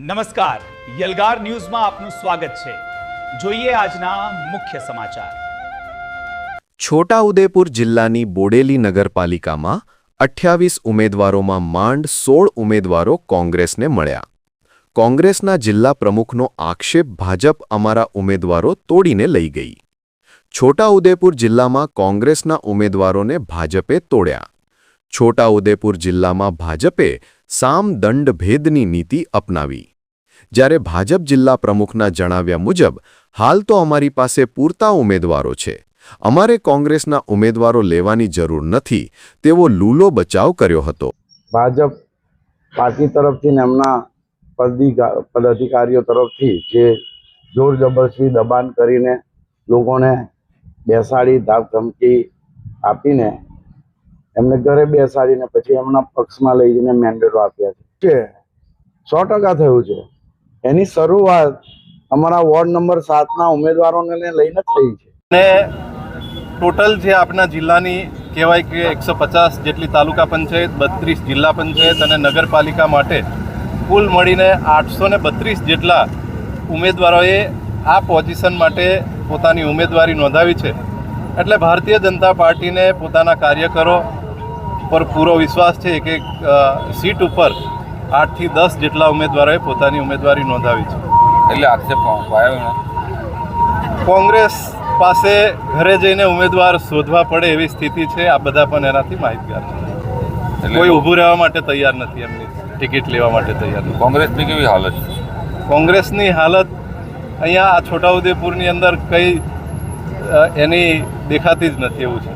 નમસ્કાર, યલગાર ન્યૂઝમાં આપનું સ્વાગત છે। જોઈએ આજના મુખ્ય સમાચાર। છોટાઉદેપુર જિલ્લાની બોડેલી નગરપાલિકામાં 28 ઉમેદવારોમાં માંડ 16 ઉમેદવારો કોંગ્રેસને મળ્યા। કોંગ્રેસના જિલ્લા પ્રમુખનો આક્ષેપ ભાજપ અમારા ઉમેદવારો તોડીને લઈ ગઈ। છોટાઉદેપુર જિલ્લામાં કોંગ્રેસના ઉમેદવારોને ભાજપે તોડ્યા। છોટાઉદેપુર જિલ્લામાં ભાજપે સામ દંડ ભેદની નીતિ અપનાવી। જ્યારે ભાજપ જિલ્લા પ્રમુખના જણાવ્યા મુજબ હાલ તો અમારી પાસે પૂરતા ઉમેદવારો છે, અમારે કોંગ્રેસના ઉમેદવારો લેવાની જરૂર નથી તેવો લૂલો બચાવ કર્યો હતો। ભાજપ પાર્ટી તરફથી ને એમના પદાધિકારીઓ તરફથી જે જોર જબરદસ્તી દબાણ કરીને લોકોને બેસાડી ધાક ધમકી આપીને એમને ઘરે બેસાડીને પછી એમના પક્ષમાં લઈ જઈને મેન્ડેટો આપ્યા છે। 100% થયું છે। એની શરૂઆત અમારા વોર્ડ નંબર 7ના ઉમેદવારોને લઈને થઈ છે। ને ટોટલ જે આપણા જિલ્લાની કહેવાય કે 150 જેટલી તાલુકા પંચાયત, 32 જિલ્લા પંચાયત અને નગરપાલિકા માટે કુલ મળીને 832 જેટલા ઉમેદવારોએ આ પોઝિશન માટે પોતાની ઉમેદવારી નોંધાવી છે। એટલે ભારતીય જનતા પાર્ટીને પોતાના કાર્યકરો પર પૂરો વિશ્વાસ છે કે સીટ ઉપર 8 થી 10 જેટલા ઉમેદવારોએ પોતાની ઉમેદવારી નોંધાવી છે। એટલે આક્ષેપ આવ્યો કોંગ્રેસ પાસે ઘરે જઈને ઉમેદવાર શોધવા પડે એવી સ્થિતિ છે। આ બધા પણ એનાથી માહિતગાર છે। કોઈ ઊભું રહેવા માટે તૈયાર નથી, એમની ટિકિટ લેવા માટે તૈયાર નથી। કોંગ્રેસની કેવી હાલત છે? કોંગ્રેસની હાલત અહીંયા આ છોટાઉદેપુરની અંદર કંઈ એની દેખાતી જ નથી એવું છે।